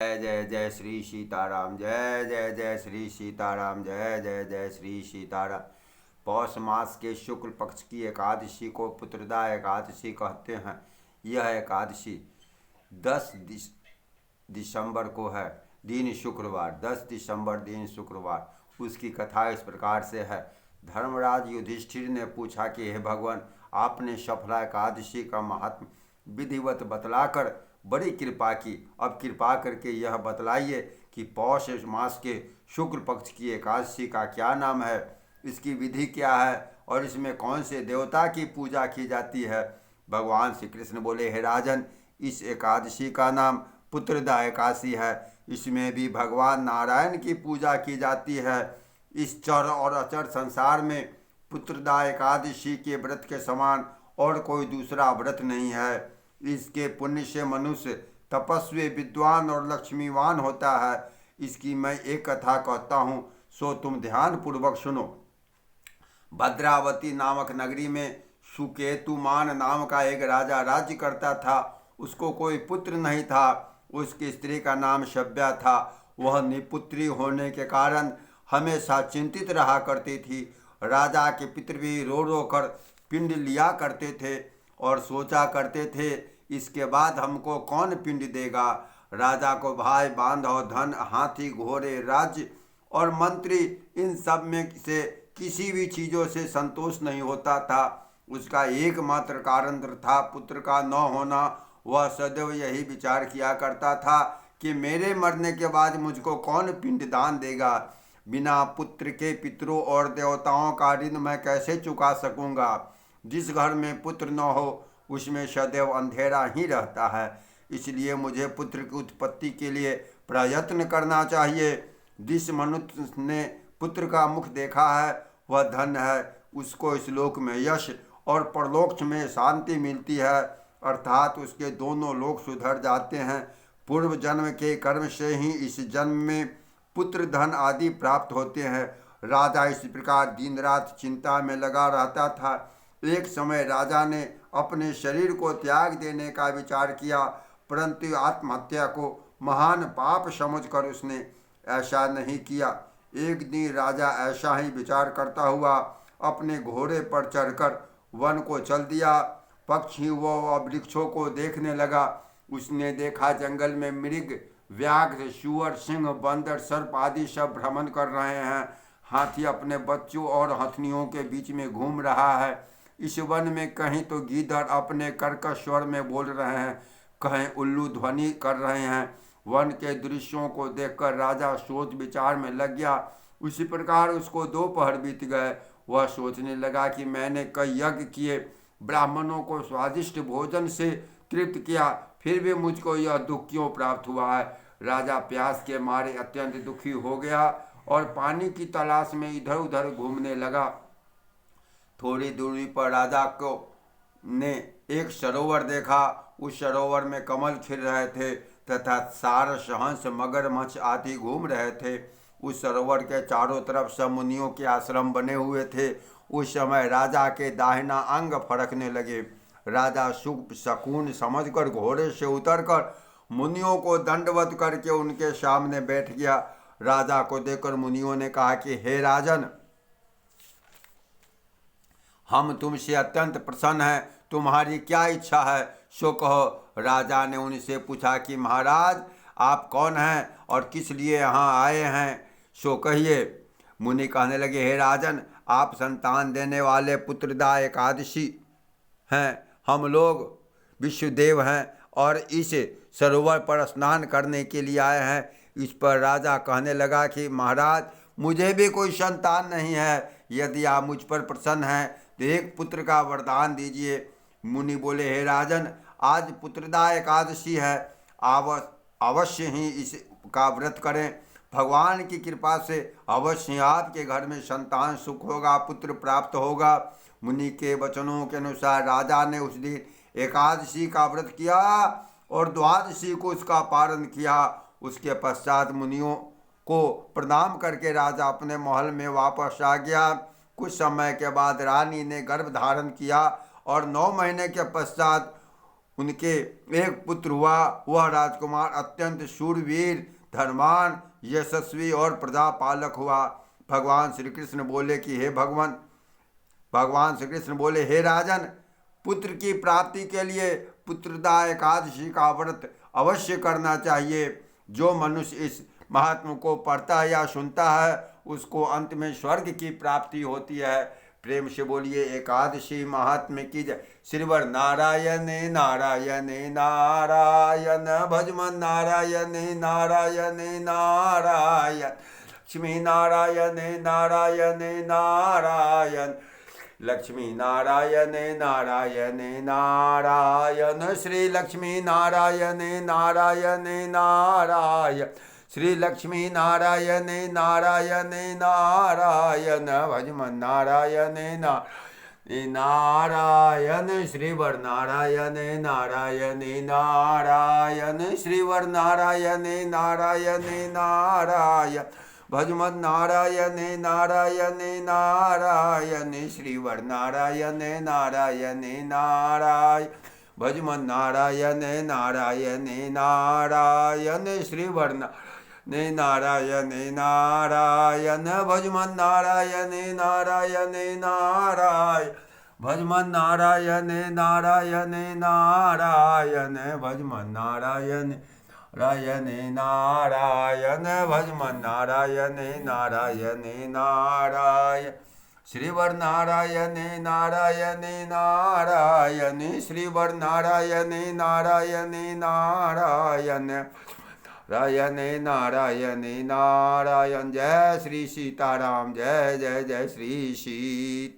जय जय जय श्री सीताराम। जय जय जय श्री सीताराम। जय जय जय श्री सीताराम। पौष मास के शुक्ल पक्ष की एकादशी को पुत्रदा एकादशी कहते हैं। यह एकादशी 10 दिसंबर को है, दिन शुक्रवार। 10 दिसंबर दिन शुक्रवार। उसकी कथा इस प्रकार से है। धर्मराज युधिष्ठिर ने पूछा कि हे भगवान, आपने सफला एकादशी का महात्म विधिवत बतलाकर बड़ी कृपा की। अब कृपा करके यह बतलाइए कि पौष मास के शुक्ल पक्ष की एकादशी का क्या नाम है, इसकी विधि क्या है और इसमें कौन से देवता की पूजा की जाती है। भगवान श्री कृष्ण बोले, हे राजन, इस एकादशी का नाम पुत्रदा एकादशी है। इसमें भी भगवान नारायण की पूजा की जाती है। इस चर और अचर संसार में पुत्रदा एकादशी के व्रत के समान और कोई दूसरा व्रत नहीं है। इसके पुण्य से मनुष्य तपस्वी, विद्वान और लक्ष्मीवान होता है। इसकी मैं एक कथा कहता हूँ, सो तुम ध्यान पूर्वक सुनो। भद्रावती नामक नगरी में सुकेतुमान नाम का एक राजा राज्य करता था। उसको कोई पुत्र नहीं था। उसकी स्त्री का नाम सभ्या था। वह निपुत्री होने के कारण हमेशा चिंतित रहा करती थी। राजा के पितर भी रो रो कर पिंड लिया करते थे और सोचा करते थे, इसके बाद हमको कौन पिंड देगा। राजा को भाई बांधव, धन, हाथी, घोड़े, राज्य और मंत्री, इन सब में से किसी भी चीज़ों से संतोष नहीं होता था। उसका एकमात्र कारण था पुत्र का न होना। वह सदैव यही विचार किया करता था कि मेरे मरने के बाद मुझको कौन पिंड दान देगा। बिना पुत्र के पितरों और देवताओं का ऋण मैं कैसे चुका सकूंगा। जिस घर में पुत्र न हो उसमें सदैव अंधेरा ही रहता है। इसलिए मुझे पुत्र की उत्पत्ति के लिए प्रयत्न करना चाहिए। जिस मनुष्य ने पुत्र का मुख देखा है वह धन्य है। उसको इस लोक में यश और परलोक में शांति मिलती है, अर्थात उसके दोनों लोक सुधर जाते हैं। पूर्व जन्म के कर्म से ही इस जन्म में पुत्र, धन आदि प्राप्त होते हैं। राजा इस प्रकार दिन रात चिंता में लगा रहता था। एक समय राजा ने अपने शरीर को त्याग देने का विचार किया, परंतु आत्महत्या को महान पाप समझकर उसने ऐसा नहीं किया। एक दिन राजा ऐसा ही विचार करता हुआ अपने घोड़े पर चढ़कर वन को चल दिया। पक्षी व वृक्षों को देखने लगा। उसने देखा जंगल में मृग, व्याघ्र, सुअर, सिंह, बंदर, सर्प आदि सब भ्रमण कर रहे हैं। हाथी अपने बच्चों और हथनियों के बीच में घूम रहा है। इस वन में कहीं तो गीदड़ अपने कर्कश स्वर में बोल रहे हैं, कहीं उल्लू ध्वनि कर रहे हैं। वन के दृश्यों को देखकर राजा सोच विचार में लग गया। उसी प्रकार उसको 2 पहर बीत गए। वह सोचने लगा कि मैंने कई यज्ञ किए, ब्राह्मणों को स्वादिष्ट भोजन से तृप्त किया, फिर भी मुझको यह दुख क्यों प्राप्त हुआ है। राजा प्यास के मारे अत्यंत दुखी हो गया और पानी की तलाश में इधर उधर घूमने लगा। थोड़ी दूरी पर राजा को ने एक सरोवर देखा। उस सरोवर में कमल खिल रहे थे तथा सारस, हंस, मगरमच्छ आदि घूम रहे थे। उस सरोवर के चारों तरफ सब मुनियों के आश्रम बने हुए थे। उस समय राजा के दाहिना अंग फड़कने लगे। राजा शुभ शकुन समझकर घोड़े से उतरकर मुनियों को दंडवत करके उनके सामने बैठ गया। राजा को देखकर मुनियों ने कहा कि हे राजन, हम तुमसे अत्यंत प्रसन्न हैं। तुम्हारी क्या इच्छा है सो कहो। राजा ने उनसे पूछा कि महाराज, आप कौन हैं और किस लिए यहाँ आए हैं, सो कहिए। मुनि कहने लगे, हे राजन, आप संतान देने वाले पुत्रदा एकादशी हैं। हम लोग विश्वदेव हैं और इस सरोवर पर स्नान करने के लिए आए हैं। इस पर राजा कहने लगा कि महाराज, मुझे भी कोई संतान नहीं है। यदि आप मुझ पर प्रसन्न हैं तो एक पुत्र का वरदान दीजिए। मुनि बोले, हे राजन, आज पुत्रदा एकादशी है, अवश्य ही इसका व्रत करें। भगवान की कृपा से अवश्य ही आपके घर में संतान सुख होगा, पुत्र प्राप्त होगा। मुनि के वचनों के अनुसार राजा ने उस दिन एकादशी का व्रत किया और द्वादशी को उसका पारण किया। उसके पश्चात मुनियों को प्रणाम करके राजा अपने महल में वापस आ गया। कुछ समय के बाद रानी ने गर्भ धारण किया और 9 महीने के पश्चात उनके एक पुत्र हुआ। वह राजकुमार अत्यंत शूरवीर, धर्मान, यशस्वी और प्रजापालक हुआ। भगवान श्री कृष्ण बोले कि भगवान श्री कृष्ण बोले, हे राजन, पुत्र की प्राप्ति के लिए पुत्रदा एकादशी का व्रत अवश्य करना चाहिए। जो मनुष्य इस महात्म को पढ़ता है या सुनता है उसको अंत में स्वर्ग की प्राप्ति होती है। प्रेम से बोलिए एकादशी महात्म्य की जय। श्रीवर नारायण नारायण नारायण, भजमन नारायण नारायण नारायण, लक्ष्मी नारायण नारायण नारायण, लक्ष्मी नारायण नारायण नारायण, श्री लक्ष्मी नारायण नारायण नारायण, श्री लक्ष्मी नारायण नारायण नारायण, भजमन नारायण नारायण, श्रीवर नारायण नारायण नारायण, श्रीवर नारायण नारायण नारायण, भजमन नारायण नारायण नारायण, श्रीवर नारायण नारायण नारायण, भजमन नारायण नारायण नारायण, श्रीवर नारायण नारायण, भजमन नारायण नारायण नारायण, भजमन नारायण नारायण नारायण, भजमन नारायण नारायण नारायण, भजमन नारायण नारायण नारायण, श्रीवर नारायण नारायण नारायण, श्रीवर नारायण नारायण नारायण, नारायण नारायण नारायण। जय श्री सीताराम, जय जय जय श्री सीता।